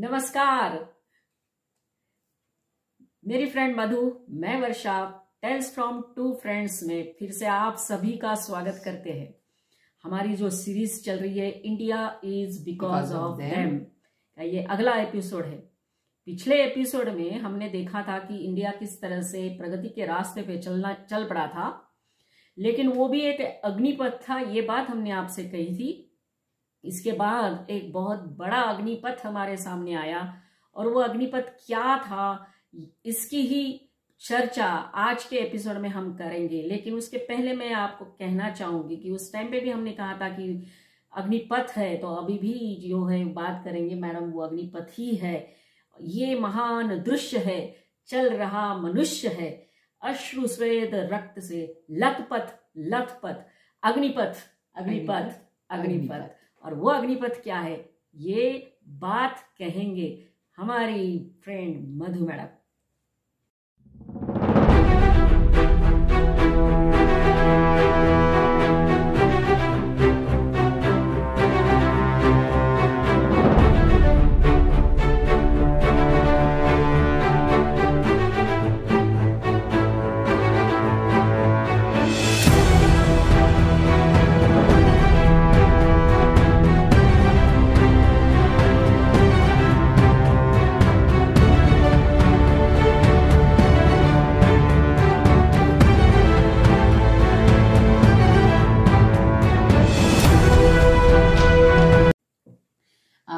नमस्कार मेरी फ्रेंड मधु, मैं वर्षा टेल्स फ्रॉम टू फ्रेंड्स में फिर से आप सभी का स्वागत करते हैं। हमारी जो सीरीज चल रही है India is because of them का ये अगला एपिसोड है। पिछले एपिसोड में हमने देखा था कि इंडिया किस तरह से प्रगति के रास्ते पे चल पड़ा था, लेकिन वो भी एक अग्निपथ था, ये बात हमने आपसे कही थी। इसके बाद एक बहुत बड़ा अग्निपथ हमारे सामने आया और वो अग्निपथ क्या था इसकी ही चर्चा आज के एपिसोड में हम करेंगे। लेकिन उसके पहले मैं आपको कहना चाहूंगी कि उस टाइम पे भी हमने कहा था कि अग्निपथ है, तो अभी भी जो है बात करेंगे मैडम वो अग्निपथ ही है। ये महान दृश्य है, चल रहा मनुष्य है, अश्रु स्वेद रक्त से लथपथ लथपथ, अग्निपथ अग्निपथ अग्निपथ। और वो अग्निपथ क्या है ये बात कहेंगे हमारी फ्रेंड मधु मैडम।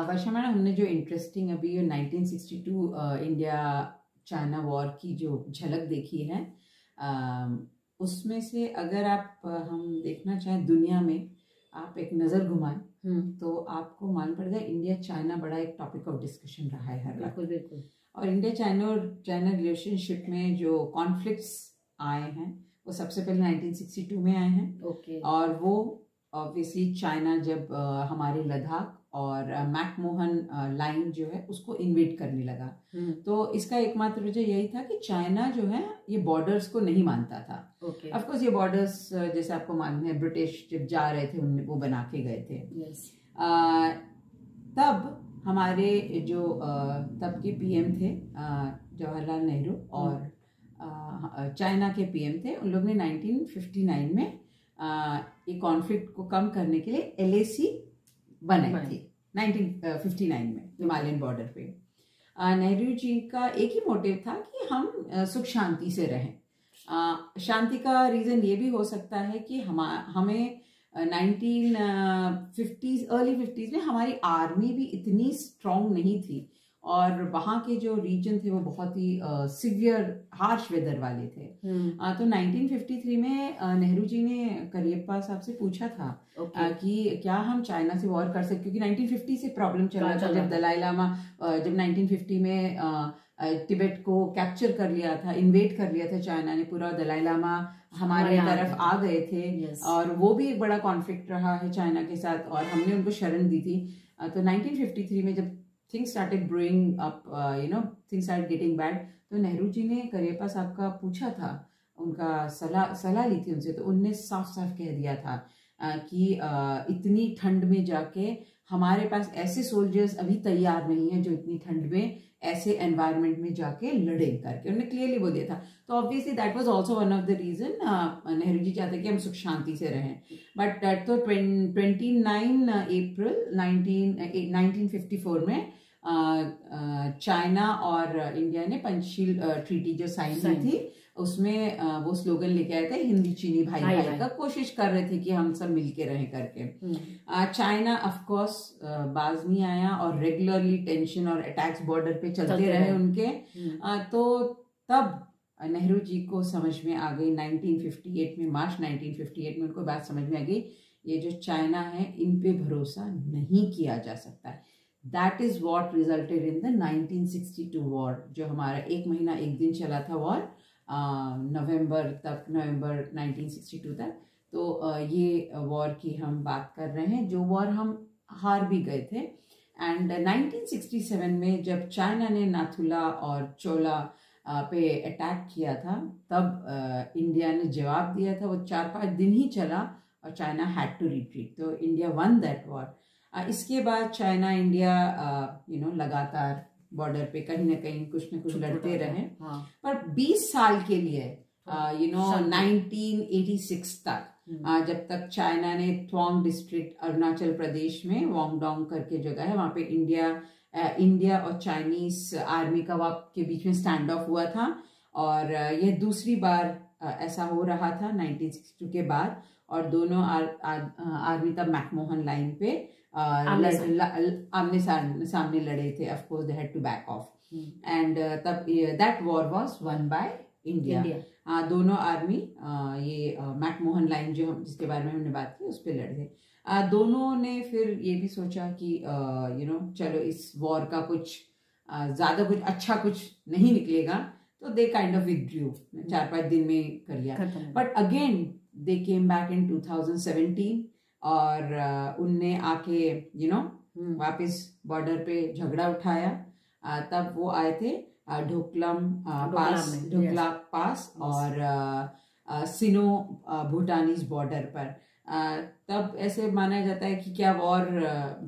वर्षा मैडम, हमने जो इंटरेस्टिंग अभी 1962 इंडिया चाइना वॉर की जो झलक देखी है, उसमें से अगर आप हम देखना चाहें दुनिया में, आप एक नज़र घुमाएं तो आपको मालूम पड़ेगा इंडिया चाइना बड़ा एक टॉपिक ऑफ डिस्कशन रहा है हर वक्त। बिल्कुल। और इंडिया चाइना रिलेशनशिप में जो कॉन्फ्लिक्ट्स आए हैं वो सबसे पहले 1962 में आए हैं। और वो ऑब्वियसली चाइना जब हमारे लद्दाख और मैकमोहन लाइन जो है उसको इन्वेट करने लगा, तो इसका एकमात्र वजह यही था कि चाइना जो है ये बॉर्डर्स को नहीं मानता था। ऑफ कोर्स ये बॉर्डर्स जैसे आपको मालूम है ब्रिटिश जब जा रहे थे उन्हें वो बना के गए थे। तब हमारे जो तब के पीएम थे जवाहरलाल नेहरू और चाइना के पीएम थे, उन लोग ने 1959 में ये कॉन्फ्लिक्ट को कम करने के लिए LAC बनाई थी 1959 में हिमालयन बॉर्डर पे। नेहरू जी का एक ही मोटिव था कि हम सुख शांति से रहें। शांति का रीज़न ये भी हो सकता है कि हमें 1950s अर्ली 50s में हमारी आर्मी भी इतनी स्ट्रॉन्ग नहीं थी और वहाँ के जो रीजन थे वो बहुत ही सिवियर हार्श वेदर वाले थे। तो 1953 में नेहरू जी ने करियप्पा साहब से पूछा था कि क्या हम चाइना से वॉर कर सकते, क्योंकि 1950 से प्रॉब्लम चल रहा था जब दलाई लामा जब 1950 में तिब्बत को कैप्चर कर लिया था, इन्वेट कर लिया था चाइना ने पूरा, दलाई लामा हमारे तरफ आ गए थे। और वो भी एक बड़ा कॉन्फ्लिक्ट रहा है चाइना के साथ और हमने उनको शरण दी थी। तो 1953 में जब things started brewing up, things started getting bad, तो नेहरू जी ने करियप्पा साहब का पूछा था, उनका सलाह ली थी उनसे, तो उनने साफ साफ कह दिया था कि इतनी ठंड में जाके हमारे पास ऐसे सोल्जर्स अभी तैयार नहीं हैं जो इतनी ठंड में ऐसे एनवायरनमेंट में जाके लड़े करके, उन्होंने क्लियरली बोल दिया था। तो obviously that was also one of the reason Nehru ji चाहते कि हम सुख शांति से रहें। बट तो 29 अप्रैल 1954 में चाइना और इंडिया ने पंचशील ट्रीटी जो साइन की थी, उसमें वो स्लोगन लेके आए थे, हिंदी चीनी भाई भाई का, कोशिश कर रहे थे कि हम सब मिलके रहें करके। चाइना ऑफ कोर्स बाज नहीं आया और रेगुलरली टेंशन और अटैक्स बॉर्डर पे चलते रहे उनके। तो तब नेहरू जी को समझ में आ गई 1958 में, मार्च 1958 में उनको बात समझ में आ गई, ये जो चाइना है इन पे भरोसा नहीं किया जा सकता। That is what resulted in the 1962 war, जो हमारा 1 महीना 1 दिन चला था वॉर, नवंबर 1962 तक। तो ये वॉर की हम बात कर रहे हैं, जो वॉर हम हार भी गए थे। एंड 1967 में जब चाइना ने नाथुला और चोला पे अटैक किया था, तब इंडिया ने जवाब दिया था। वो 4-5 दिन ही चला और चाइना हैड टू रिट्रीट, तो इंडिया वन दैट वॉर। इसके बाद चाइना इंडिया लगातार बॉर्डर पे कहीं ना कहीं कुछ न कुछ लड़ते रहे। पर 20 साल के लिए 1986 तक जब तक चाइना ने थ्वांग डिस्ट्रिक्ट अरुणाचल प्रदेश में वोंगडोंग करके जगह है, वहां पे इंडिया और चाइनीज आर्मी का के बीच में स्टैंड ऑफ हुआ था। और ये दूसरी बार ऐसा हो रहा था 1962 के बाद। और दोनों आर्मी तब मैकमोहन लाइन पे आमने सामने लड़े थे। Of course they had to back off and तब that war was won by India. दोनों आर्मी ये मैकमोहन लाइन जिसके बारे में हमने बात की उस पर लड़े। दोनों ने फिर ये भी सोचा कि चलो इस वॉर का कुछ ज्यादा कुछ अच्छा कुछ नहीं निकलेगा, तो दे काइंड ऑफ विथड्रू, 4-5 दिन में कर लिया। But again they came back in 2017 और उनने आके वापस बॉर्डर पे झगड़ा उठाया। तब वो आए थे ढोकला पास और सिनो भूटानीज बॉर्डर पर। तब ऐसे माना जाता है कि क्या वॉर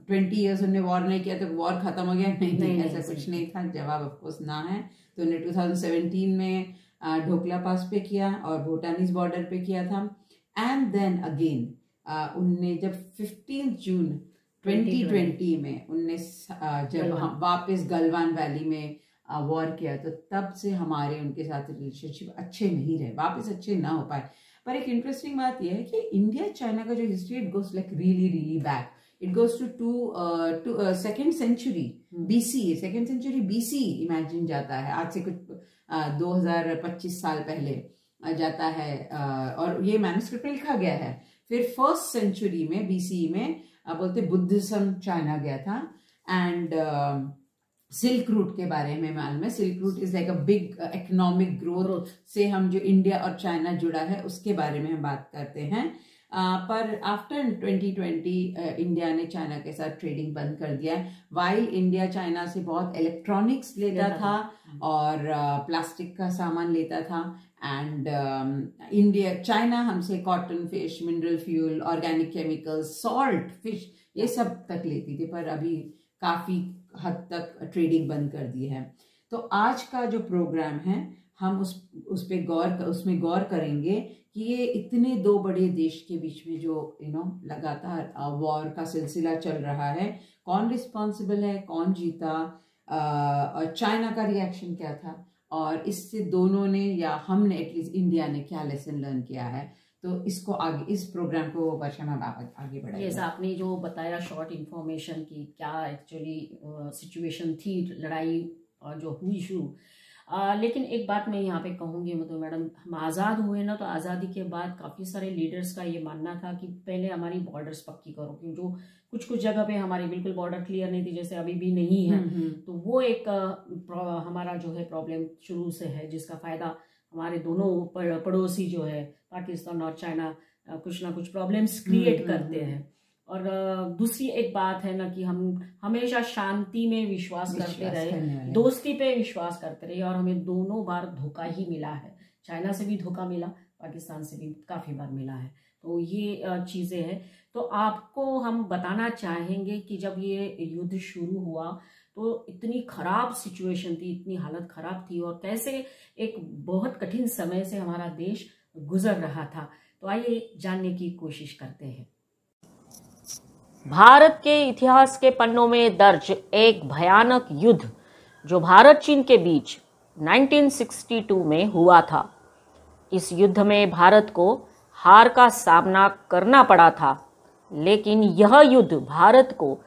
20 इयर्स उन्होंने वॉर नहीं किया तो वॉर खत्म हो गया? नहीं, ऐसा कुछ नहीं था। जवाब ऑफकोर्स ना है। तो उन्होंने 2017 में ढोकला पास पे किया और भूटानीज बॉर्डर पे किया था। एंड देन अगेन उनने जब 15 जून 2020 में उनने जब वापस गलवान वैली में वॉर किया, तो तब से हमारे उनके साथ रिलेशनशिप अच्छे नहीं रहे, वापस अच्छे ना हो पाए। पर एक इंटरेस्टिंग बात यह है कि इंडिया चाइना का जो history it goes like really back. It goes to second century BC imagine जाता है। आज से कुछ 2025 साल पहले जाता है और ये मैन्युस्क्रिप्ट में लिखा गया है। फिर फर्स्ट सेंचुरी में बीसी में बोलते बुद्धिज्म चाइना गया था। एंड सिल्क रूट के बारे में मालूम है। Silk route is like a big economic growth से हम जो इंडिया और चाइना जुड़ा है उसके बारे में हम बात करते हैं। पर आफ्टर 2020 इंडिया ने चाइना के साथ ट्रेडिंग बंद कर दिया है। वाइल इंडिया चाइना से बहुत इलेक्ट्रॉनिक्स लेता था और प्लास्टिक का सामान लेता था। एंड चाइना हमसे cotton, fish, mineral fuel, organic chemicals, salt, fish ये सब तक लेती थी। पर अभी काफी हद तक ट्रेडिंग बंद कर दी है। तो आज का जो प्रोग्राम है हम उसमें गौर करेंगे कि ये इतने दो बड़े देश के बीच में जो लगातार वॉर का सिलसिला चल रहा है, कौन रिस्पॉन्सिबल है, कौन जीता, और चाइना का रिएक्शन क्या था, और इससे दोनों ने या हमने एटलीस्ट इंडिया ने क्या लेसन लर्न किया है। तो इसको आगे इस प्रोग्राम को वर्षा में आगे बढ़ाएंगे। जैसा आपने जो बताया शॉर्ट इन्फॉर्मेशन की क्या एक्चुअली सिचुएशन थी, लड़ाई और जो हुई शुरू। लेकिन एक बात मैं यहाँ पे कहूँगी मतलब मैडम, हम आज़ाद हुए ना, तो आज़ादी के बाद काफ़ी सारे लीडर्स का ये मानना था कि पहले हमारी बॉर्डर्स पक्की करो, क्योंकि जो कुछ जगह पे हमारी बिल्कुल बॉर्डर क्लियर नहीं थी, जैसे अभी भी नहीं है। तो वो एक हमारा जो है प्रॉब्लम शुरू से है, जिसका फ़ायदा हमारे दोनों पड़ोसी जो है पाकिस्तान और चाइना कुछ ना कुछ प्रॉब्लम्स क्रिएट करते हैं। और दूसरी एक बात है ना कि हम हमेशा शांति में विश्वास करते रहे, दोस्ती पे विश्वास करते रहे, और हमें दोनों बार धोखा ही मिला है। चाइना से भी धोखा मिला, पाकिस्तान से भी काफ़ी बार मिला है। तो ये चीज़ें हैं। तो आपको हम बताना चाहेंगे कि जब ये युद्ध शुरू हुआ तो इतनी खराब सिचुएशन थी, इतनी हालत खराब थी, और कैसे एक बहुत कठिन समय से हमारा देश गुजर रहा था। तो आइए जानने की कोशिश करते हैं। भारत के इतिहास के पन्नों में दर्ज एक भयानक युद्ध जो भारत चीन के बीच 1962 में हुआ था। इस युद्ध में भारत को हार का सामना करना पड़ा था, लेकिन यह युद्ध भारत को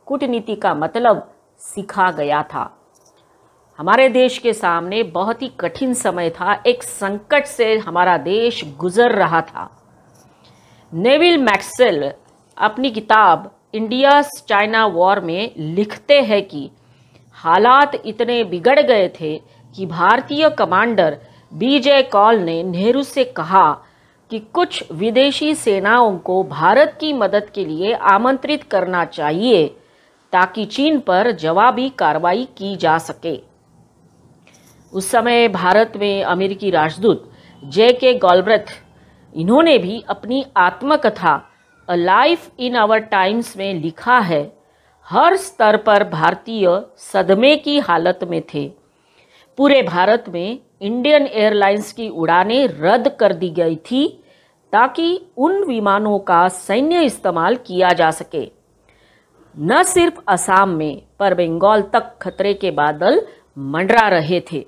कूटनीति का मतलब सिखा गया था। हमारे देश के सामने बहुत ही कठिन समय था, एक संकट से हमारा देश गुजर रहा था। नेविल मैक्सवेल अपनी किताब इंडियाज़ चाइना वॉर में लिखते हैं कि हालात इतने बिगड़ गए थे कि भारतीय कमांडर बीजे कॉल ने नेहरू से कहा कि कुछ विदेशी सेनाओं को भारत की मदद के लिए आमंत्रित करना चाहिए ताकि चीन पर जवाबी कार्रवाई की जा सके। उस समय भारत में अमेरिकी राजदूत J.K. गॉलब्रेथ, इन्होंने भी अपनी आत्मकथा a life in our times में लिखा है, हर स्तर पर भारतीय सदमे की हालत में थे। पूरे भारत में इंडियन एयरलाइंस की उड़ानें रद्द कर दी गई थी ताकि उन विमानों का सैन्य इस्तेमाल किया जा सके। न सिर्फ असम में पर बंगाल तक खतरे के बादल मंडरा रहे थे।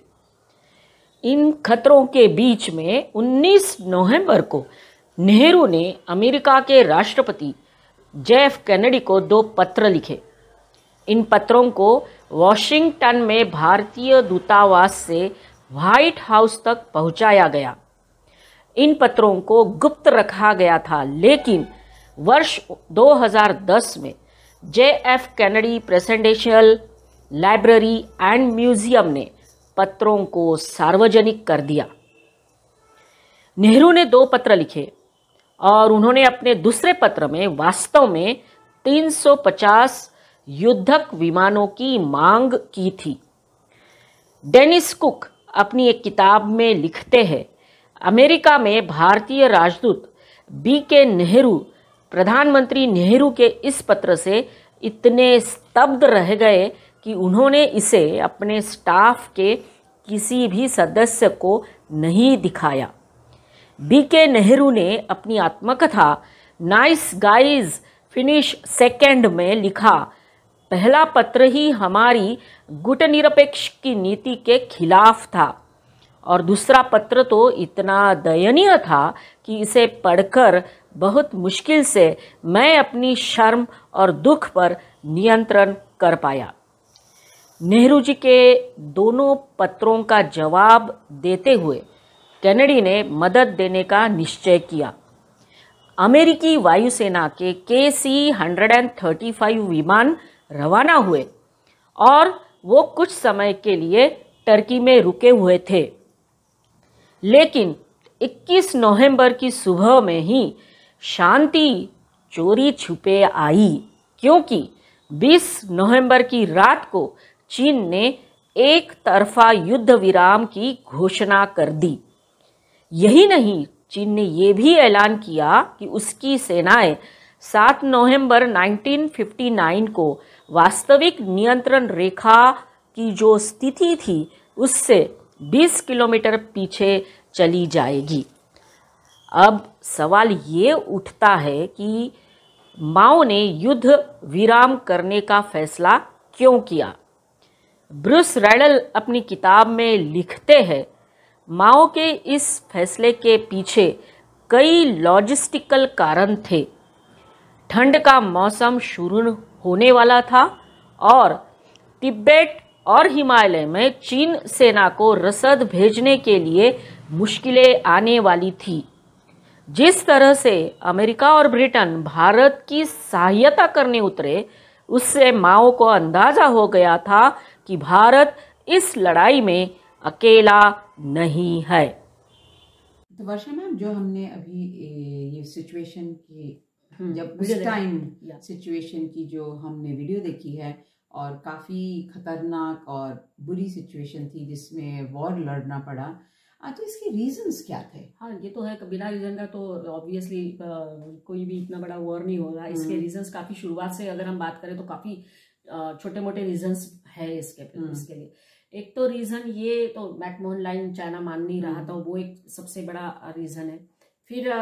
इन खतरों के बीच में 19 नवंबर को नेहरू ने अमेरिका के राष्ट्रपति JF कैनेडी को 2 पत्र लिखे। इन पत्रों को वॉशिंगटन में भारतीय दूतावास से व्हाइट हाउस तक पहुंचाया गया। इन पत्रों को गुप्त रखा गया था, लेकिन वर्ष 2010 में JF Kennedy presidential library and museum ने पत्रों को सार्वजनिक कर दिया। नेहरू ने 2 पत्र लिखे और उन्होंने अपने दूसरे पत्र में वास्तव में 350 युद्धक विमानों की मांग की थी। डेनिस कुक अपनी एक किताब में लिखते हैं, अमेरिका में भारतीय राजदूत BK नेहरू प्रधानमंत्री नेहरू के इस पत्र से इतने स्तब्ध रह गए कि उन्होंने इसे अपने स्टाफ के किसी भी सदस्य को नहीं दिखाया। BK नेहरू ने अपनी आत्मकथा नाइस गाइज फिनिश सेकेंड में लिखा, पहला पत्र ही हमारी गुटनिरपेक्ष की नीति के खिलाफ था और दूसरा पत्र तो इतना दयनीय था कि इसे पढ़कर बहुत मुश्किल से मैं अपनी शर्म और दुख पर नियंत्रण कर पाया। नेहरू जी के दोनों पत्रों का जवाब देते हुए कैनेडी ने मदद देने का निश्चय किया। अमेरिकी वायुसेना के KC-135 विमान रवाना हुए और वो कुछ समय के लिए टर्की में रुके हुए थे, लेकिन 21 नवंबर की सुबह में ही शांति चोरी छुपे आई, क्योंकि 20 नवंबर की रात को चीन ने एक तरफा युद्ध विराम की घोषणा कर दी। यही नहीं, चीन ने यह भी ऐलान किया कि उसकी सेनाएं 7 नवंबर 1959 को वास्तविक नियंत्रण रेखा की जो स्थिति थी उससे 20 किलोमीटर पीछे चली जाएगी। अब सवाल ये उठता है कि माओ ने युद्ध विराम करने का फैसला क्यों किया। ब्रूस रैडल अपनी किताब में लिखते हैं, माओ के इस फैसले के पीछे कई लॉजिस्टिकल कारण थे। ठंड का मौसम शुरू होने वाला था और तिब्बत और हिमालय में चीन सेना को रसद भेजने के लिए मुश्किलें आने वाली थी। जिस तरह से अमेरिका और ब्रिटेन भारत की सहायता करने उतरे, उससे माओ को अंदाजा हो गया था कि भारत इस लड़ाई में अकेला नहीं है। तो वर्षा मैम, जो हमने अभी ये सिचुएशन की जब उस टाइम सिचुएशन की जो हमने वीडियो देखी है और काफ़ी खतरनाक और बुरी सिचुएशन थी जिसमें वॉर लड़ना पड़ा, तो इसके रीजंस क्या थे? हाँ, ये तो है, बिना रीजन का तो ऑब्वियसली कोई भी इतना बड़ा वॉर नहीं होगा। इसके रीजंस काफ़ी शुरुआत से अगर हम बात करें तो काफ़ी छोटे मोटे रीजंस है इसके लिए। एक तो रीजन ये तो मैकमोहन लाइन चाइना मान नहीं रहा था, वो एक सबसे बड़ा रीजन है। फिर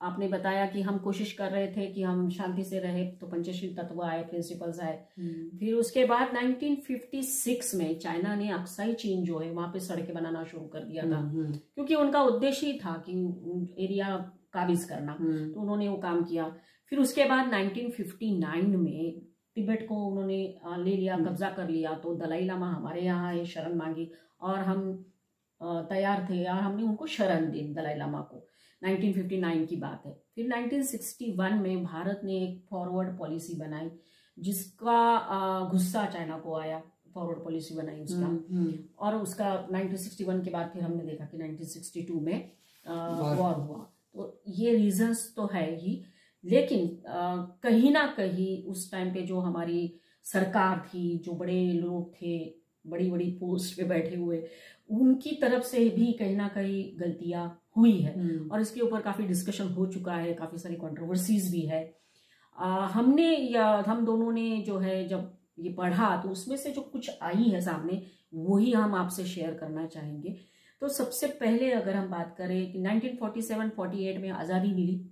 आपने बताया कि हम कोशिश कर रहे थे कि हम शांति से रहे, तो पंचशील तत्व आए, प्रिंसिपल्स आए। फिर उसके बाद 1956 में चाइना ने अक्साई चीन जो है वहां पे सड़कें बनाना शुरू कर दिया था, क्योंकि उनका उद्देश्य ही था कि एरिया काबिज करना, तो उन्होंने वो काम किया। फिर उसके बाद 1959 में तिब्बत को उन्होंने ले लिया, कब्जा कर लिया, तो दलाई लामा हमारे यहाँ आए, शरण मांगी और हम तैयार थे और हमने उनको शरण दी दलाई लामा को। 1959 की बात है। फिर 1961 में भारत ने एक फॉरवर्ड पॉलिसी बनाई जिसका गुस्सा चाइना को आया, फॉरवर्ड पॉलिसी बनाई उसका, और उसका 1961 के बाद फिर हमने देखा कि 1962 में वॉर हुआ। तो ये रीजंस तो है ही, लेकिन कहीं ना कहीं उस टाइम पे जो हमारी सरकार थी, जो बड़े लोग थे, बड़ी बड़ी पोस्ट पे बैठे हुए, उनकी तरफ से भी कहीं ना कहीं गलतियां हुई है और इसके ऊपर काफी डिस्कशन हो चुका है, काफी सारी कंट्रोवर्सीज भी है। हम दोनों ने जो है जब ये पढ़ा तो उसमें से जो कुछ आई है सामने वही हम आपसे शेयर करना चाहेंगे। तो सबसे पहले अगर हम बात करें कि 1947-48 में आज़ादी मिली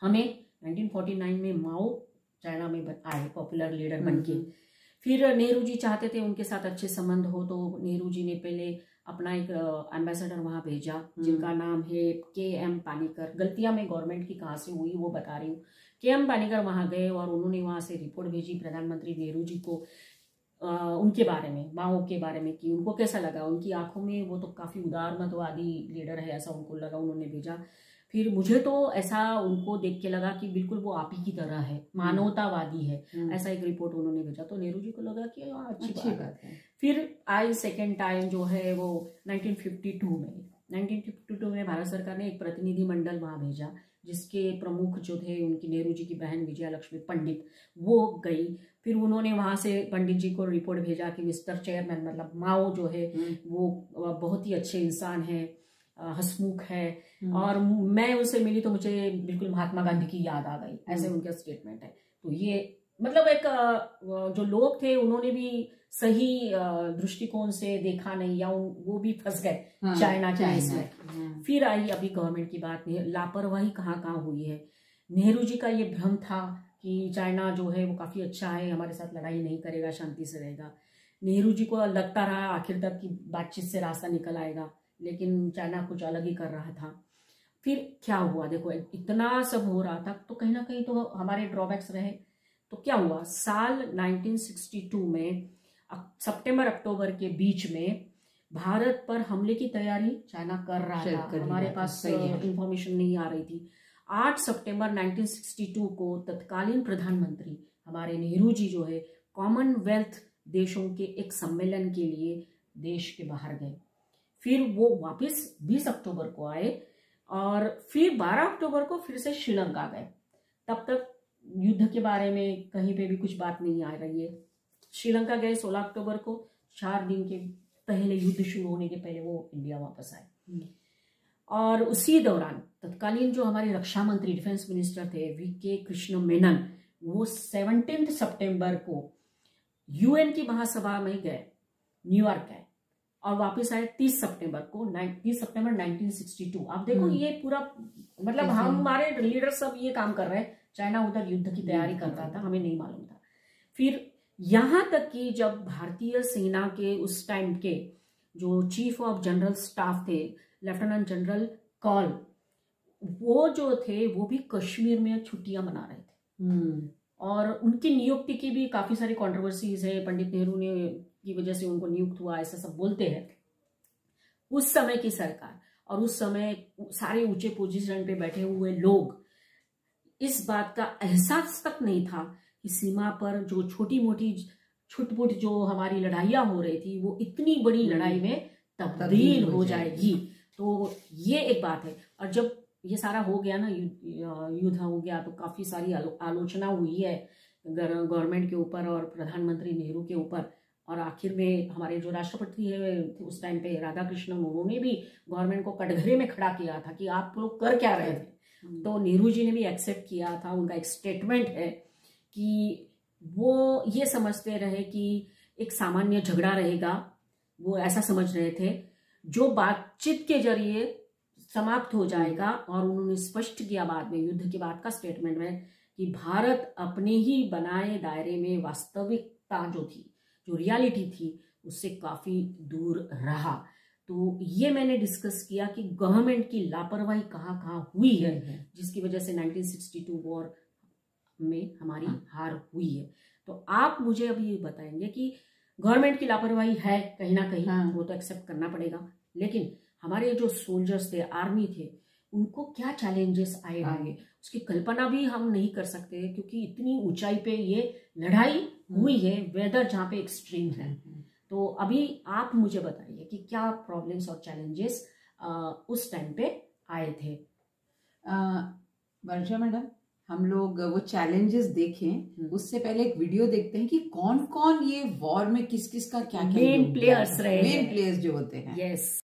हमें, 1949 में माओ चाइना में आए पॉपुलर लीडर बनके। फिर नेहरू जी चाहते थे उनके साथ अच्छे संबंध हो, तो नेहरू जी ने पहले अपना एक एम्बेसडर वहां भेजा जिनका नाम है के.एम. पानीकर। गलतियां मैं गवर्नमेंट की कहाँ से हुई वो बता रही हूँ। के.एम. पानीकर वहां गए और उन्होंने वहां से रिपोर्ट भेजी प्रधानमंत्री नेहरू जी को उनके बारे में, माओ के बारे में, कि उनको कैसा लगा। उनकी आंखों में वो तो काफी उदारमतवादी लीडर है ऐसा उनको लगा, उन्होंने भेजा। फिर मुझे तो ऐसा उनको देख के लगा कि बिल्कुल वो आप ही की तरह है, मानवतावादी है, ऐसा एक रिपोर्ट उन्होंने भेजा। तो नेहरू जी को लगा कि अच्छी बात है। फिर आई सेकेंड टाइम जो है वो 1952 में भारत सरकार ने एक प्रतिनिधि मंडल वहां भेजा जिसके प्रमुख जो थे उनकी नेहरू जी की बहन विजया लक्ष्मी पंडित, वो गई। फिर उन्होंने वहां से पंडित जी को रिपोर्ट भेजा कि मिस्टर चेयरमैन, मतलब माओ जो है वो बहुत ही अच्छे इंसान है, हंसमुख है, और मैं उनसे मिली तो मुझे बिल्कुल महात्मा गांधी की याद आ गई, ऐसे उनका स्टेटमेंट है। तो ये मतलब एक जो लोग थे उन्होंने भी सही दृष्टिकोण से देखा नहीं, या वो भी फंस गए चाइना के इसमें। फिर आई अभी गवर्नमेंट की बात, लापरवाही कहाँ कहाँ हुई है। नेहरू जी का ये भ्रम था कि चाइना जो है वो काफी अच्छा है, हमारे साथ लड़ाई नहीं करेगा, शांति से रहेगा। नेहरू जी को लगता रहा आखिर तक कि बातचीत से रास्ता निकल आएगा, लेकिन चाइना कुछ अलग ही कर रहा था। फिर क्या हुआ, देखो इतना सब हो रहा था तो कहीं ना कहीं तो हमारे ड्रॉबैक्स रहे। तो क्या हुआ, साल 1962 में सितंबर अक्टूबर के बीच में भारत पर हमले की तैयारी चाइना कर रहा था, हमारे पास इंफॉर्मेशन नहीं आ रही थी। 8 सितंबर 1962 को तत्कालीन प्रधानमंत्री हमारे नेहरू जी जो है कॉमनवेल्थ देशों के एक सम्मेलन के लिए देश के बाहर गए। फिर वो वापस 20 अक्टूबर को आए और फिर 12 अक्टूबर को फिर से श्रीलंका गए। तब तक युद्ध के बारे में कहीं पे भी कुछ बात नहीं आ रही है। श्रीलंका गए 16 अक्टूबर को, 4 दिन के पहले, युद्ध शुरू होने के पहले वो इंडिया वापस आए। और उसी दौरान तत्कालीन जो हमारे रक्षा मंत्री, डिफेंस मिनिस्टर थे वी.के. कृष्ण मेनन, वो 17 सितंबर को यूएन की महासभा में गए, न्यूयॉर्क गए, और वापस आए 30 सितंबर को, 30 सितंबर 1962। आप देखो ये पूरा मतलब हमारे लीडर सब ये काम कर रहे हैं, चाइना उधर युद्ध की तैयारी कर रहा था, हमें नहीं मालूम था। फिर यहां तक कि जब भारतीय सेना के उस टाइम के जो चीफ ऑफ जनरल स्टाफ थे लेफ्टिनेंट जनरल कॉल, वो जो थे वो भी कश्मीर में छुट्टियां मना रहे थे। और उनकी नियुक्ति की भी काफी सारी कंट्रोवर्सीज है, पंडित नेहरू ने की वजह से उनको नियुक्त हुआ ऐसा सब बोलते हैं। उस समय की सरकार और उस समय सारे ऊंचे पोजीशन पे बैठे हुए लोग इस बात का एहसास तक नहीं था कि सीमा पर जो छोटी मोटी छुटपुट जो हमारी लड़ाइयां हो रही थी वो इतनी बड़ी लड़ाई में तब्दील हो जाएगी। तो ये एक बात है। और जब ये सारा हो गया ना, युद्ध हो गया, तो काफी सारी आलोचना हुई है गवर्नमेंट के ऊपर और प्रधानमंत्री नेहरू के ऊपर। और आखिर में हमारे जो राष्ट्रपति है उस टाइम पे राधाकृष्णन, उन्होंने भी गवर्नमेंट को कटघरे में खड़ा किया था कि आप लोग कर क्या रहे थे। तो नेहरू जी ने भी एक्सेप्ट किया था। उनका एक स्टेटमेंट है कि वो ये समझते रहे कि एक सामान्य झगड़ा रहेगा, वो ऐसा समझ रहे थे जो बातचीत के जरिए समाप्त हो जाएगा। और उन्होंने स्पष्ट किया बाद में, युद्ध के बाद का स्टेटमेंट में, कि भारत अपने ही बनाए दायरे में वास्तविकता जो थी, जो रियलिटी थी, उससे काफी दूर रहा। तो ये मैंने डिस्कस किया कि गवर्नमेंट की लापरवाही कहाँ कहाँ हुई है, जिसकी वजह से 1962 वॉर में हमारी हार हुई है। तो आप मुझे अभी ये बताएंगे कि गवर्नमेंट की लापरवाही है कहीं ना कहीं, वो तो एक्सेप्ट करना पड़ेगा, लेकिन हमारे जो सोल्जर्स थे, आर्मी थे, उनको क्या चैलेंजेस आए होंगे उसकी कल्पना भी हम नहीं कर सकते, क्योंकि इतनी ऊंचाई पे ये लड़ाई हुई है, वेदर जहाँ पे एक्सट्रीम है। तो अभी आप मुझे बताइए कि क्या प्रॉब्लम्स और चैलेंजेस उस टाइम पे आए थे। वर्षा मैडम, हम लोग वो चैलेंजेस देखें उससे पहले एक वीडियो देखते हैं कि कौन कौन ये वॉर में किस किस का क्या क्या मेन प्लेयर्स रहे, मेन प्लेयर्स जो होते हैं। यस।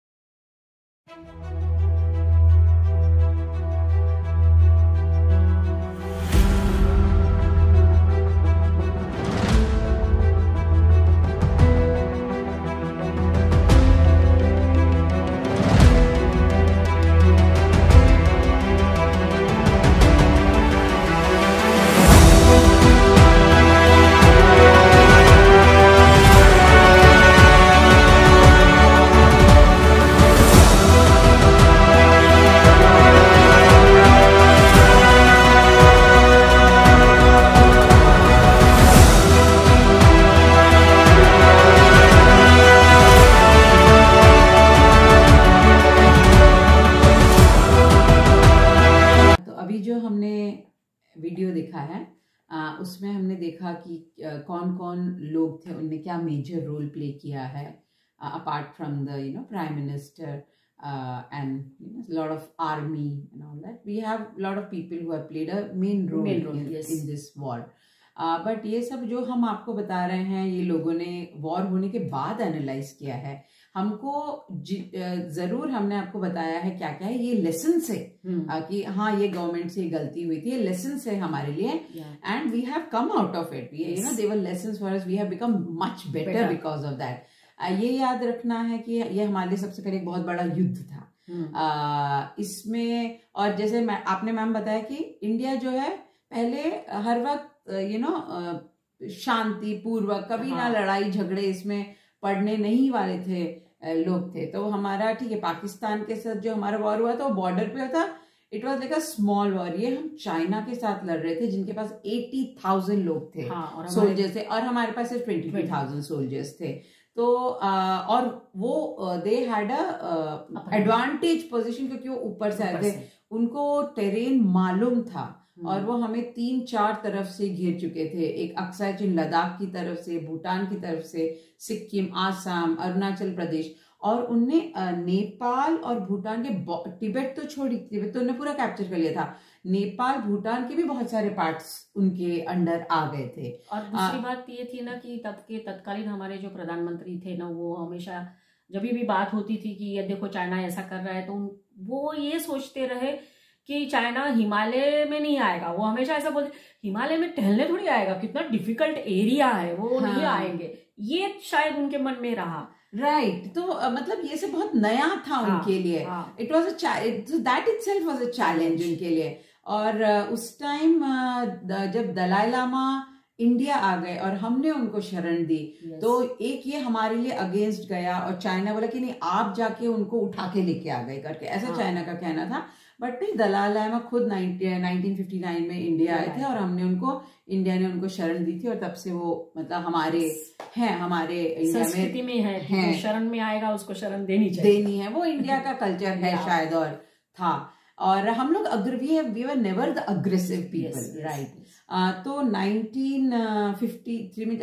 वीडियो देखा है उसमें हमने देखा कि कौन कौन लोग थे, उनने क्या मेजर रोल प्ले किया है apart from the prime minister and lot of army and all that. We have lot of people who have played a main role in this war. But ये सब जो हम आपको बता रहे हैं ये लोगों ने वॉर होने के बाद एनालाइज किया है। हमको जरूर हमने आपको बताया है क्या क्या है, ये लेसन है कि हाँ ये गवर्नमेंट से गलती हुई थी, ये लेसन है हमारे लिए and we have come out of it. They were lessons for us, we have become much better because of that. ये याद रखना है कि ये हमारे लिए सबसे पहले एक बहुत बड़ा युद्ध था इसमें। और जैसे आपने मैम बताया कि इंडिया जो है पहले हर वक्त शांति पूर्वक, कभी ना लड़ाई झगड़े इसमें पड़ने नहीं वाले थे लोग थे। तो हमारा ठीक है पाकिस्तान के साथ जो हमारा वॉर हुआ था वो बॉर्डर पे था, it was like a small war. ये हम चाइना के साथ लड़ रहे थे जिनके पास 80,000 लोग थे सोल्जर्स थे, और हमारे पास सिर्फ 22,000 सोल्जर्स थे। तो और वो they had a advantage position क्योंकि वो ऊपर से आए थे, उनको टेरेन मालूम था और वो हमें 3-4 तरफ से घिर चुके थे। एक अक्साई चिन लद्दाख की तरफ से, भूटान की तरफ से, सिक्किम, आसाम, अरुणाचल प्रदेश, और उनने नेपाल और भूटान के तिब्बत तो छोड़ी, तिब्बत तो उन्होंने पूरा कैप्चर कर लिया था, नेपाल भूटान के भी बहुत सारे पार्ट्स उनके अंडर आ गए थे। और दूसरी बात ये थी ना कि तब के तत्कालीन हमारे जो प्रधानमंत्री थे ना, वो हमेशा जब भी बात होती थी कि ये देखो चाइना ऐसा कर रहा है, तो वो ये सोचते रहे कि चाइना हिमालय में नहीं आएगा। वो हमेशा ऐसा बोलते हिमालय में टहलने थोड़ी आएगा, कितना डिफिकल्ट एरिया है, वो नहीं आएंगे, ये शायद उनके मन में रहा। राइट तो मतलब ये सब बहुत नया था उनके लिए। It was that itself was a challenge उनके लिए। और उस टाइम जब दलाई लामा इंडिया आ गए और हमने उनको शरण दी, तो एक ये हमारे लिए अगेंस्ट गया और चाइना बोला कि नहीं आप जाके उनको उठा के लेके आ गए करके, ऐसा चाइना का कहना था। बट नहीं, दलाई लामा खुद 1959 में इंडिया आए थे और हमने उनको, इंडिया ने उनको शरण दी थी, और तब से वो मतलब हमारे इंडिया में है शरण में आएगा उसको शरण देनी है, वो इंडिया का कल्चर है शायद और था। और हम लोग we were never the aggressive people, right. तो 1953 में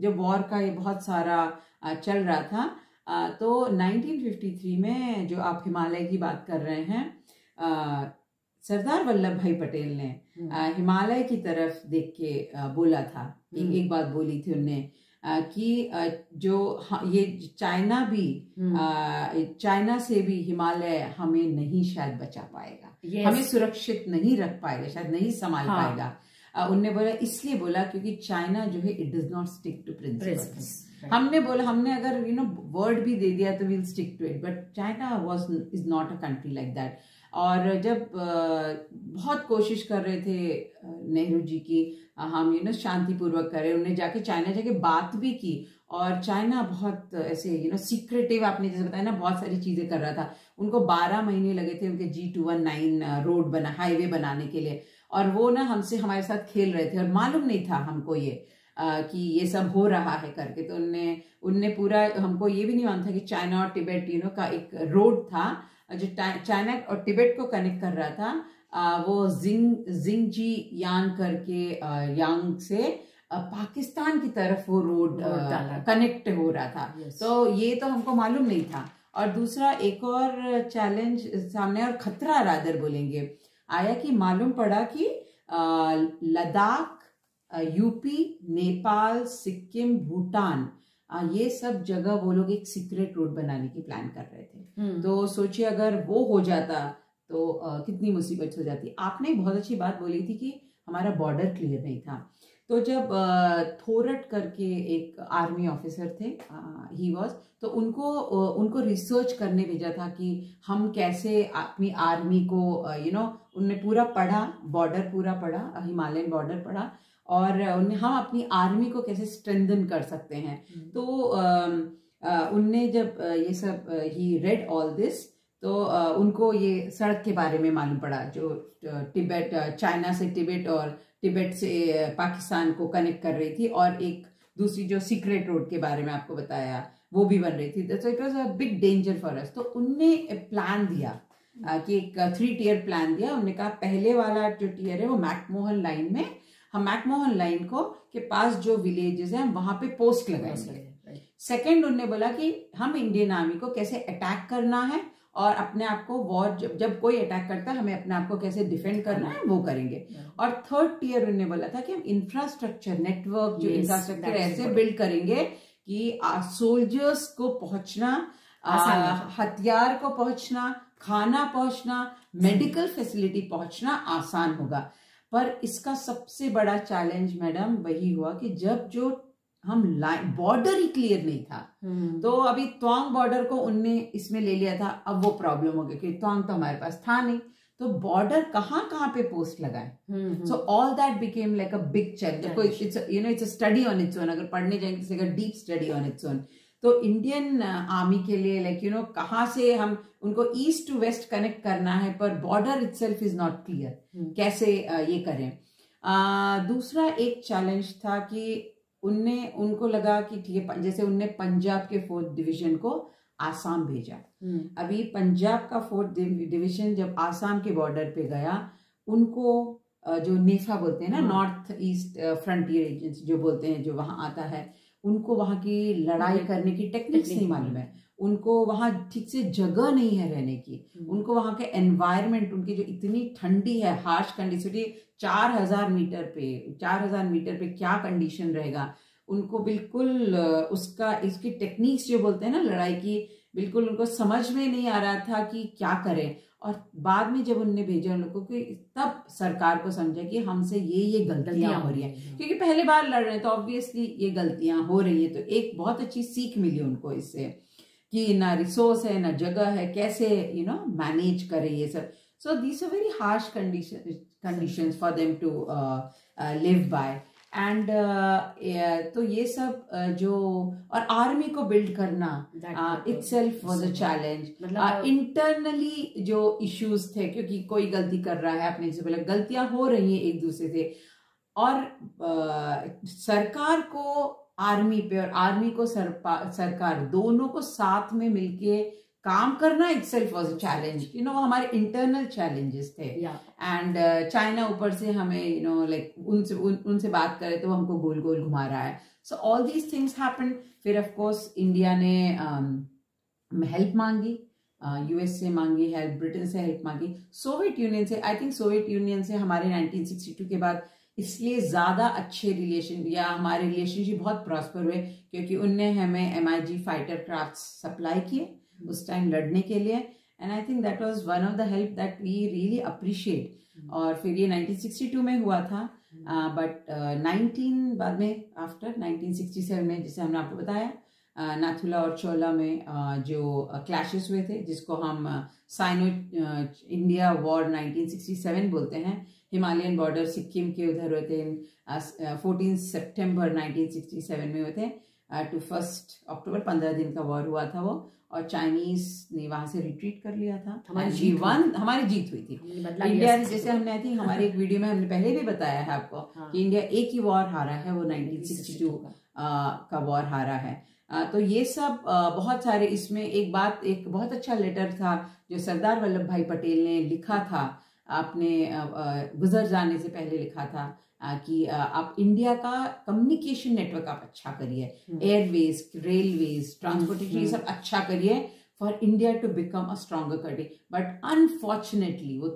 जब वॉर का ये बहुत सारा चल रहा था, तो 1953 में जो आप हिमालय की बात कर रहे हैं, सरदार वल्लभ भाई पटेल ने हिमालय की तरफ देख के बोला था, एक बात बोली थी उनने कि जो ये चाइना से भी हिमालय हमें नहीं शायद बचा पाएगा, हमें सुरक्षित नहीं रख पाएगा, शायद नहीं संभाल पाएगा। उनने बोला, इसलिए बोला क्योंकि चाइना जो है it does not stick to principles. हमने बोला, हमने अगर वर्ड भी दे दिया तो will stick to it, but China is not a country like that. और जब बहुत कोशिश कर रहे थे नेहरू जी की हम शांतिपूर्वक करें, उन्हें जाके चाइना जाके बात भी की, और चाइना बहुत ऐसे सीक्रेटिव, आपने जैसे बताया ना, बहुत सारी चीजें कर रहा था। उनको 12 महीने लगे थे उनके G219 रोड हाईवे बनाने के लिए, और वो ना हमारे साथ खेल रहे थे और मालूम नहीं था हमको ये कि ये सब हो रहा है करके। तो उनने पूरा, हमको ये भी नहीं मालूम था कि चाइना और तिब्बत का एक रोड था जो चाइना और तिब्बत को कनेक्ट कर रहा था। वो जिंगजी यांग करके यांग से पाकिस्तान की तरफ वो रोड कनेक्ट हो रहा था। तो ये तो हमको मालूम नहीं था। और दूसरा एक और चैलेंज सामने, और खतरा रादर बोलेंगे, आया कि मालूम पड़ा कि लद्दाख, यूपी, नेपाल, सिक्किम, भूटान, ये सब जगह वो लोग एक सीक्रेट रोड बनाने की प्लान कर रहे थे। तो सोचिए अगर वो हो जाता तो कितनी मुसीबत हो जाती। आपने एक बहुत अच्छी बात बोली थी कि हमारा बॉर्डर क्लियर नहीं था। तो जब थोरट करके एक आर्मी ऑफिसर थे, ही वाज, तो उनको रिसर्च करने भेजा था कि हम कैसे अपनी आर्मी को उनने पूरा पढ़ा, बॉर्डर पूरा पढ़ा, हिमालयन बॉर्डर पढ़ा, और हम अपनी आर्मी को कैसे स्ट्रेंथन कर सकते हैं। तो उनने जब ये सब ही रेड ऑल दिस, तो उनको ये सड़क के बारे में मालूम पड़ा जो तिब्बत, चाइना से तिब्बत और तिब्बत से पाकिस्तान को कनेक्ट कर रही थी, और एक दूसरी जो सीक्रेट रोड के बारे में आपको बताया वो भी बन रही थी। So it was a big danger for us. तो उनने प्लान दिया कि एक 3 टियर प्लान दिया। उन्होंने कहा पहले वाला जो टियर है वो मैकमोहन लाइन में, हम मैकमोहन लाइन को के पास जो विलेजेस हैं वहां पे पोस्ट लगाएंगे। सेकंड उन्होंने बोला कि हम इंडियन आर्मी को कैसे अटैक करना है और अपने आप को वॉर, जब कोई अटैक करता है हमें अपने आप को कैसे डिफेंड करना है वो करेंगे। और थर्ड टियर उन्होंने बोला था कि हम इंफ्रास्ट्रक्चर नेटवर्क, जो इंफ्रास्ट्रक्चर ऐसे बिल्ड करेंगे कि सोल्जर्स को पहुंचना, हथियार को पहुंचना, खाना पहुंचना, मेडिकल फैसिलिटी पहुंचना आसान होगा। पर इसका सबसे बड़ा चैलेंज मैडम वही हुआ कि जब जो हम बॉर्डर ही क्लियर नहीं था, तो अभी त्वांग बॉर्डर को उनने इसमें ले लिया था। अब वो प्रॉब्लम हो गई कि त्वांग तो हमारे पास था नहीं, तो बॉर्डर कहाँ पे पोस्ट लगाए। So all that became like a big challenge. It's a study on its own, अगर पढ़ने जाएंगे तो deep study on its own. तो इंडियन आर्मी के लिए लाइक कहाँ से हम उनको ईस्ट टू वेस्ट कनेक्ट करना है, पर border itself is not clear, कैसे ये करें। दूसरा एक चैलेंज था कि उनको लगा कि ठीक है, जैसे उनने पंजाब के 4th डिवीजन को आसाम भेजा। अभी पंजाब का 4th डिवीजन जब आसाम के बॉर्डर पे गया, उनको जो नेफा बोलते हैं ना, नॉर्थ ईस्ट फ्रंटियर एजेंसी जो बोलते हैं, जो वहां आता है, उनको वहां की लड़ाई करने की टेक्निक्स नहीं मालूम है, उनको वहां ठीक से जगह नहीं है रहने की, उनको वहां के एनवायरनमेंट, उनकी जो इतनी ठंडी है, हार्श कंडीशन, 4000 मीटर पे क्या कंडीशन रहेगा, उनको बिल्कुल इसकी टेक्निक्स जो बोलते हैं ना लड़ाई की, बिल्कुल उनको समझ में नहीं आ रहा था कि क्या करें। और बाद में जब उनने भेजा उन लोगों को, तब सरकार को समझा कि हमसे ये गलतियां हो रही हैं, क्योंकि पहले बार लड़ रहे हैं तो ऑब्वियसली ये गलतियां हो रही है। तो एक बहुत अच्छी सीख मिली उनको इससे कि ना रिसोर्स है ना जगह है, कैसे मैनेज करे ये सब। So these are very harsh conditions for them to live by. And तो ये सब जो, और आर्मी को बिल्ड करना itself was a challenge. Internally जो इश्यूज थे, क्योंकि कोई गलती कर रहा है, अपने से पहले गलतियां हो रही हैं एक दूसरे से, और सरकार को आर्मी पे और आर्मी को सरकार, दोनों को साथ में मिलके काम करना इटसेल्फ वाज अ चैलेंज। हमारे इंटरनल चैलेंजेस थे। एंड चाइना ऊपर से हमें लाइक उनसे बात करे तो हमको गोल गोल घुमा रहा है। सो ऑल दीज थिंग्स हैपन। फिर ऑफ कोर्स इंडिया ने हेल्प मांगी, यूएस से मांगी हेल्प, ब्रिटेन से हेल्प मांगी, सोवियत यूनियन से। आई थिंक सोवियत यूनियन से हमारे 1962 के बाद इसलिए ज्यादा अच्छे रिलेशन, या हमारे रिलेशनशिप बहुत प्रॉस्पर हुए, क्योंकि उनने हमें MiG फाइटर क्राफ्ट सप्लाई किए उस टाइम लड़ने के लिए। And I think that was one of the help that we really appreciate. और फिर ये 1962 में हुआ था, बट 19 बाद में आफ्टर 1967 में, जैसे हमने आपको बताया, नाथुला और चोला में जो क्लैशेस हुए थे, जिसको हम साइनो इंडिया वॉर 1967 बोलते हैं, हिमालयन बॉर्डर सिक्किम के उधर हुए थे। 14 सितंबर 1967 में हुए थे टू 1 अक्टूबर, 15 दिन का वॉर हुआ था वो, और चाइनीज ने वहां से रिट्रीट कर लिया था। हमारी जीत हुई थी। इंडिया, जैसे हमने आई थिंक हमारे एक वीडियो में हमने पहले भी बताया है आपको, कि इंडिया एक ही वॉर हारा है, वो 1962 का वॉर हारा है। तो ये सब बहुत सारे, इसमें एक बहुत अच्छा लेटर था जो सरदार वल्लभ भाई पटेल ने लिखा था, आपने गुजर जाने से पहले लिखा था, कि आप इंडिया का कम्युनिकेशन नेटवर्क आप अच्छा करिए, एयरवेज, रेलवेज, ट्रांसपोर्टेशन, ये सब अच्छा करिए, for India to become a stronger country. But unfortunately वो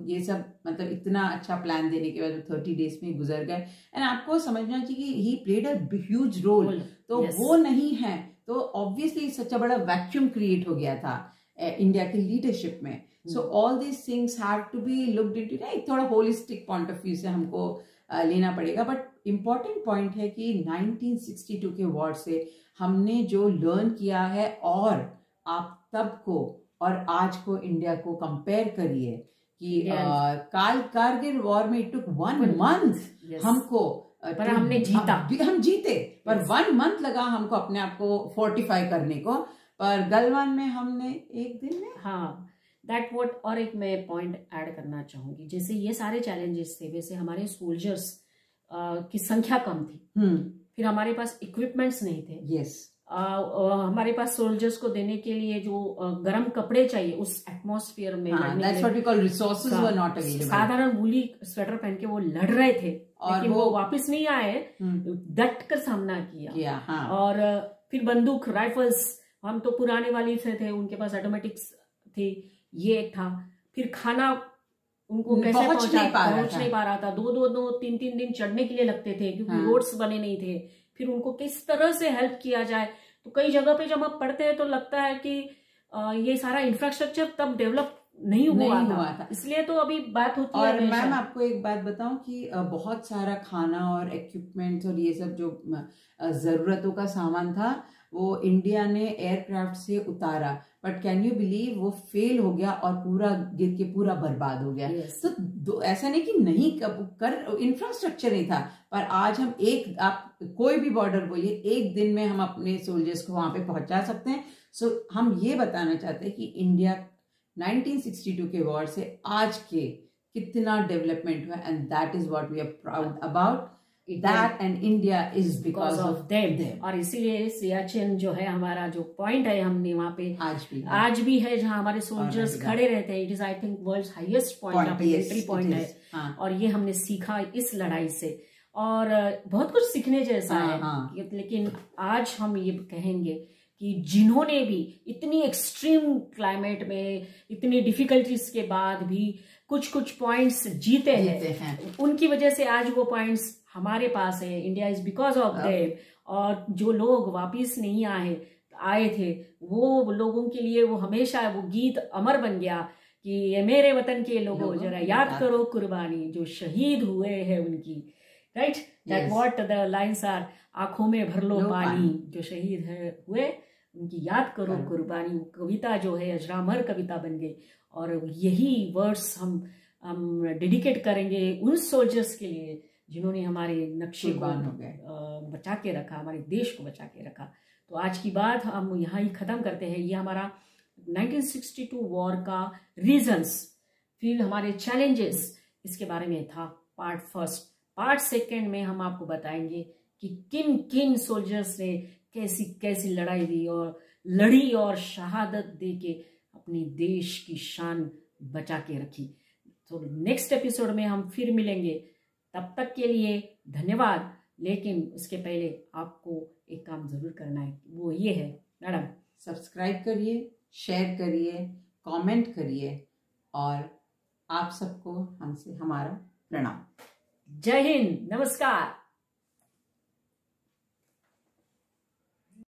ये सब मतलब इतना अच्छा प्लान देने के बाद 30 डेज में गुजर गए। एंड आपको समझना चाहिए कि he played a huge role, तो वो नहीं है तो ऑब्वियसली सच अ बड़ा वैक्यूम क्रिएट हो गया था इंडिया की लीडरशिप में। So all these things have to be looked into, एक थोड़ा होलिस्टिक पॉइंट ऑफ व्यू से हमको लेना पड़ेगा। बट इम्पॉर्टेंट पॉइंट है कि 1962 के वॉर से हमने जो लर्न किया है, और आप तब को और आज को इंडिया को कंपेयर करिए कि कारगिल वॉर में इट टुक 1 month हमको, पर हमने जीता, हम जीते, पर 1 month लगा हमको अपने आप को फोर्टिफाई करने को, पर गलवान में हमने एक दिन में। हाँ, दैट व्हाट। और एक मैं पॉइंट ऐड करना चाहूंगी, जैसे ये सारे चैलेंजेस थे, वैसे हमारे सोल्जर्स की संख्या कम थी, फिर हमारे पास इक्विपमेंट्स नहीं थे। यस, हमारे पास सोल्जर्स को देने के लिए जो गर्म कपड़े चाहिए उस एटमॉस्फेयर में, that's what we call resources were not available। साधारण वूली स्वेटर पहन के वो लड़ रहे थे, लेकिन वो वापस नहीं आए, डट कर सामना किया। हाँ। और फिर बंदूक, राइफल्स, हम तो पुराने वाली थे, उनके पास ऑटोमेटिक्स थी, ये एक था। फिर खाना उनको कैसे पहुंच नहीं पा रहा था, 2-3 दिन चढ़ने के लिए लगते थे क्योंकि रोड्स बने नहीं थे। फिर उनको किस तरह से हेल्प किया जाए, तो कई जगह पे जब हम पढ़ते हैं तो लगता है कि ये सारा इंफ्रास्ट्रक्चर तब डेवलप नहीं हुआ था, इसलिए तो अभी बात होती है। और मैम आपको एक बात बताऊं कि बहुत सारा खाना और इक्विपमेंट और ये सब जो जरूरतों का सामान था वो इंडिया ने एयरक्राफ्ट से उतारा, बट कैन यू बिलीव वो फेल हो गया और पूरा गिर के पूरा बर्बाद हो गया। तो ऐसा नहीं कि नहीं कर इंफ्रास्ट्रक्चर नहीं था, पर आज हम आप कोई भी बॉर्डर बोलिए, एक दिन में हम अपने सोल्जर्स को वहां पे पहुंचा सकते हैं। सो हम ये बताना चाहते हैं कि इंडिया 1962 के वॉर से आज के कितना डेवलपमेंट हुआ, and that is what we are proud about, that and India is because of them। और इसीलिए सियाचिन जो है हमारा जो पॉइंट है, हमने वहाँ पे आज भी है जहाँ हमारे सोल्जर्स खड़े रहते हैं। It is I think world highest point, military point है। और ये हमने सीखा इस लड़ाई से, और बहुत कुछ सीखने जैसा है। लेकिन आज हम ये कहेंगे कि जिन्होंने भी इतनी एक्सट्रीम क्लाइमेट में, इतनी डिफिकल्टीज के बाद भी कुछ पॉइंट्स जीते हैं, उनकी वजह से आज वो पॉइंट्स हमारे पास है। India is because of them. और जो लोग वापिस नहीं आए थे, वो लोगों के लिए वो हमेशा वो गीत अमर बन गया कि ये मेरे वतन के लोगों जरा याद करो कुर्बानी जो शहीद हुए हैं उनकी, right, that what the lines are, आंखों में भर लो पानी जो शहीद हुए उनकी याद करो कुर्बानी। कविता जो है अजरामर कविता बन गई, और यही वर्ड्स हम डेडिकेट करेंगे उन सोल्जर्स के लिए जिन्होंने हमारे नक्शे को बचा के रखा, हमारे देश को बचा के रखा। तो आज की बात हम यहाँ ही खत्म करते हैं। ये हमारा 1962 वॉर का रीजंस, फिर हमारे चैलेंजेस, इसके बारे में था पार्ट फर्स्ट। पार्ट सेकेंड में हम आपको बताएंगे कि किन किन सोल्जर्स ने कैसी कैसी लड़ी और शहादत दे के अपनी देश की शान बचा के रखी। तो नेक्स्ट एपिसोड में हम फिर मिलेंगे, तब तक के लिए धन्यवाद। लेकिन उसके पहले आपको एक काम जरूर करना है, वो ये है मैडम, सब्सक्राइब करिए, शेयर करिए, कमेंट करिए, और आप सबको हमसे हमारा प्रणाम। जय हिंद, नमस्कार।